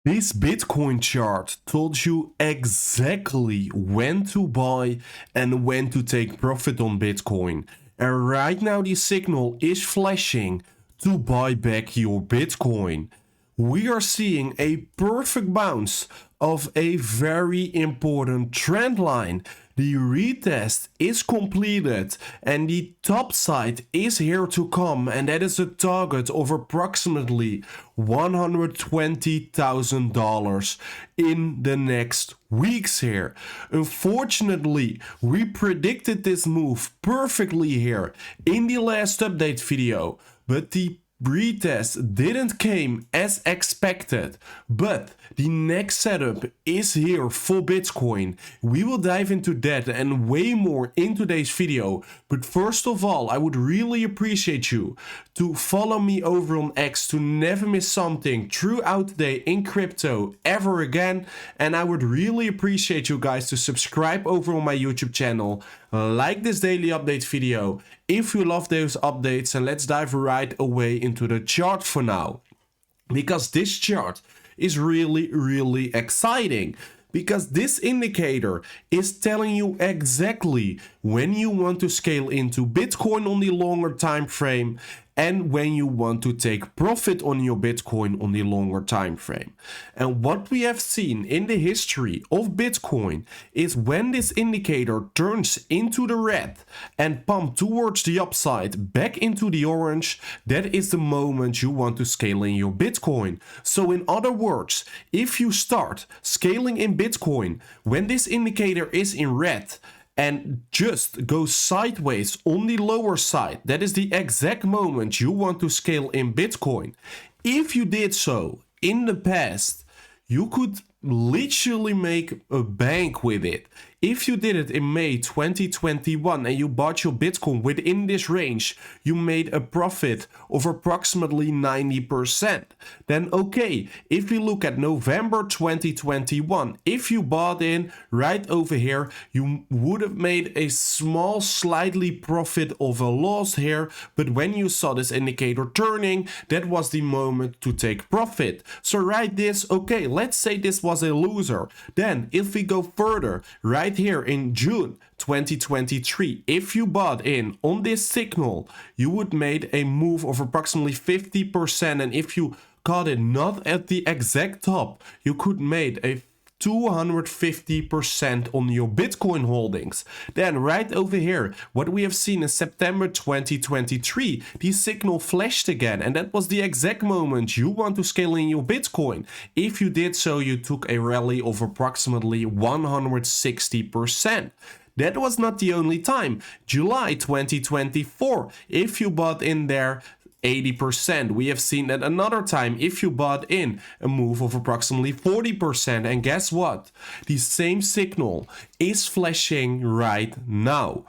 This Bitcoin chart told you exactly when to buy and when to take profit on Bitcoin. And right now the signal is flashing to buy back your Bitcoin. We are seeing a perfect bounce of a very important trend line. The retest is completed and the top side is here to come, and that is a target of approximately $120,000 in the next weeks here. Unfortunately, we predicted this move perfectly here in the last update video, but the retest didn't came as expected, but the next setup is here for Bitcoin. We will dive into that and way more in today's video, but first of all, I would really appreciate you to follow me over on X to never miss something throughout the day in crypto ever again, and I would really appreciate you guys to subscribe over on my YouTube channel, like this daily update video if you love those updates, and let's dive right away into the chart for now. Because this chart is really exciting, because this indicator is telling you exactly when you want to scale into Bitcoin on the longer time frame and when you want to take profit on your Bitcoin on the longer time frame. And what we have seen in the history of Bitcoin is when this indicator turns into the red and pump towards the upside back into the orange, that is the moment you want to scale in your Bitcoin. So in other words, if you start scaling in Bitcoin when this indicator is in red and just go sideways on the lower side, that is the exact moment you want to scale in Bitcoin. If you did so in the past, you could literally make a bank with it. If you did it in May 2021 and you bought your Bitcoin within this range, you made a profit of approximately 90%. Then okay, if we look at November 2021, if you bought in right over here, you would have made a small slightly profit of a loss here, but when you saw this indicator turning, that was the moment to take profit. So write this, okay, let's say this was a loser. Then if we go further, right here in June 2023, if you bought in on this signal, you would made a move of approximately 50%, and if you caught it not at the exact top, you could made a 250% on your Bitcoin holdings. Then right over here, what we have seen in September 2023, the signal flashed again, and that was the exact moment you want to scale in your Bitcoin. If you did so, you took a rally of approximately 160%. That was not the only time. July 2024, if you bought in there 80%. We have seen that another time if you bought in a move of approximately 40%. And guess what? The same signal is flashing right now.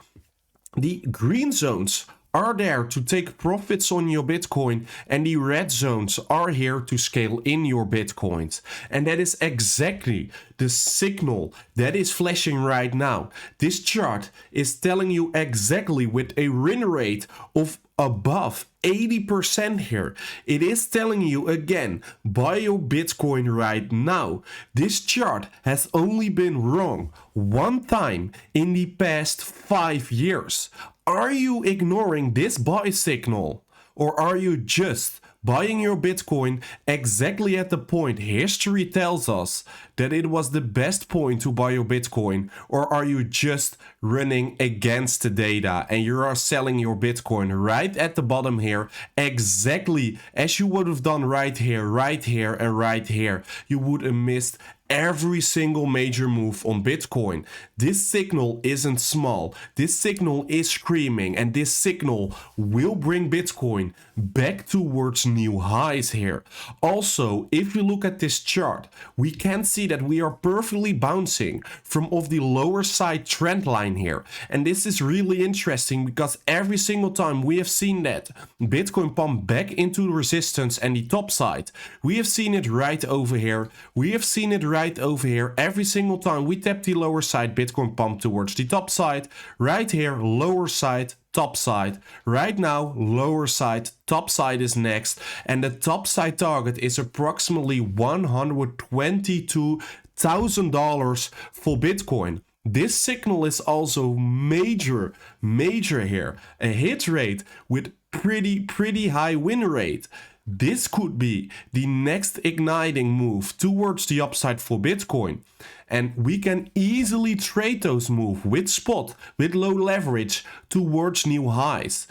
The green zones are there to take profits on your Bitcoin, and the red zones are here to scale in your Bitcoins. And that is exactly the signal that is flashing right now. This chart is telling you exactly with a win rate of above 80% here. It is telling you again, buy your Bitcoin right now. This chart has only been wrong one time in the past 5 years. Are you ignoring this buy signal, or are you just buying your Bitcoin exactly at the point history tells us that it was the best point to buy your Bitcoin? Or are you just running against the data and you are selling your Bitcoin right at the bottom here, exactly as you would have done right here, and right here? You would have missed every single major move on Bitcoin. This signal isn't small. This signal is screaming, and this signal will bring Bitcoin back towards new highs here. Also, if you look at this chart, we can see that we are perfectly bouncing from off the lower side trend line here. And this is really interesting because every single time we have seen that Bitcoin pump back into resistance and the top side, we have seen it right over here. We have seen it right right over here. Every single time we tap the lower side, Bitcoin pump towards the top side. Right here, lower side, top side. Right now, lower side, top side is next. And the top side target is approximately $122,000 for Bitcoin. This signal is also major here. A hit rate with pretty high win rate. This could be the next igniting move towards the upside for Bitcoin. And we can easily trade those moves with spot, with low leverage towards new highs.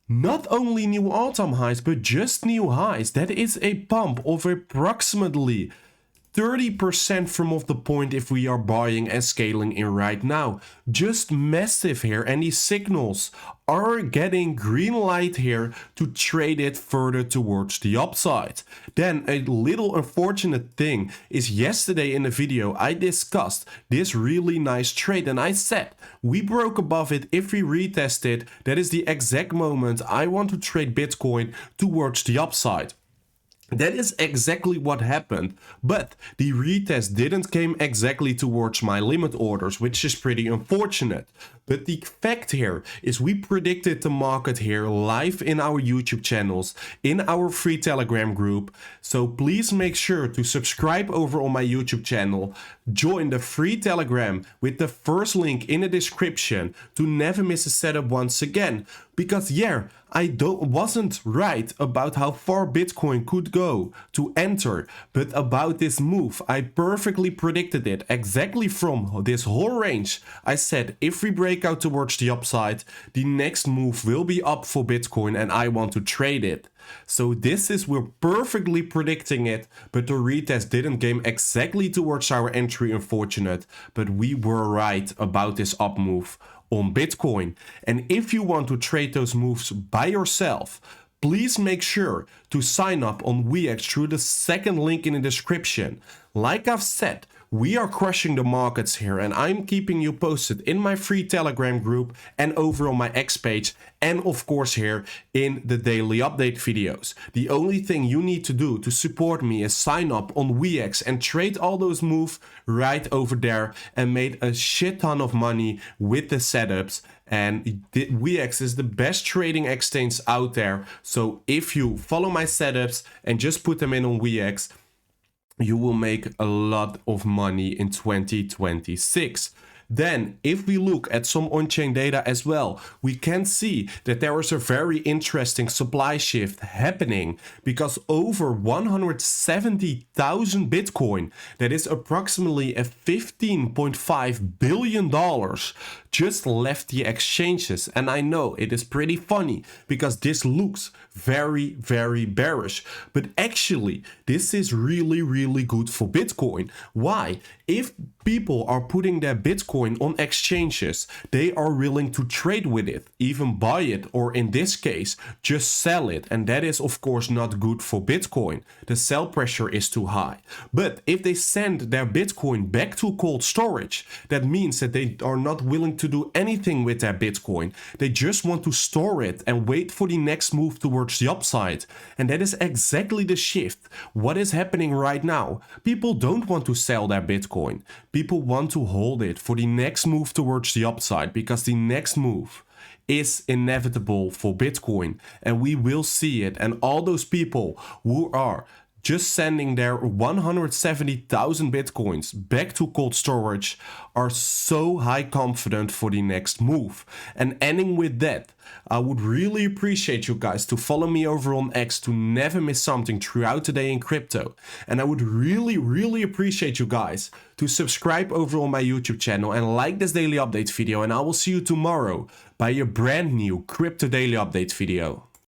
Not only new all-time highs, but just new highs. That is a pump of approximately 30% from off the point if we are buying and scaling in right now. Just massive here, and these signals are getting green light here to trade it further towards the upside. Then a little unfortunate thing is yesterday in the video I discussed this really nice trade and I said we broke above it. If we retest it, that is the exact moment I want to trade Bitcoin towards the upside. That is exactly what happened, but the retest didn't came exactly towards my limit orders, which is pretty unfortunate. But the fact here is we predicted the market here live in our YouTube channels, in our free Telegram group. So please make sure to subscribe over on my YouTube channel, join the free Telegram with the first link in the description to never miss a setup once again. Because yeah, I wasn't right about how far Bitcoin could go to enter, but about this move, I perfectly predicted it exactly from this whole range. I said if we break out towards the upside, the next move will be up for Bitcoin and I want to trade it. So we're perfectly predicting it, but the retest didn't game exactly towards our entry, unfortunate, but we were right about this up move on Bitcoin. And if you want to trade those moves by yourself, please make sure to sign up on WeX through the second link in the description. Like I've said, we are crushing the markets here and I'm keeping you posted in my free Telegram group and over on my X page and of course here in the daily update videos. The only thing you need to do to support me is sign up on WeX and trade all those moves right over there and made a shit ton of money with the setups. And WeX is the best trading exchange out there. So if you follow my setups and just put them in on WeX, you will make a lot of money in 2026. Then, if we look at some on-chain data as well, we can see that there is a very interesting supply shift happening because over 170,000 Bitcoin, that is approximately a $15.5 billion, just left the exchanges. And I know it is pretty funny because this looks very bearish, but actually this is really good for Bitcoin. Why? If people are putting their Bitcoin on exchanges, they are willing to trade with it, even buy it, or in this case, just sell it. And that is of course not good for Bitcoin. The sell pressure is too high. But if they send their Bitcoin back to cold storage, that means that they are not willing to do anything with their Bitcoin. They just want to store it and wait for the next move towards the upside. And that is exactly the shift. What is happening right now? People don't want to sell their Bitcoin. People want to hold it for the next move towards the upside because the next move is inevitable for Bitcoin and we will see it. And all those people who are just sending their 170,000 Bitcoins back to cold storage are so high confident for the next move. And ending with that, I would really appreciate you guys to follow me over on X to never miss something throughout the day in crypto. And I would really appreciate you guys to subscribe over on my YouTube channel and like this daily update video. And I will see you tomorrow by a brand new Crypto Daily Update video.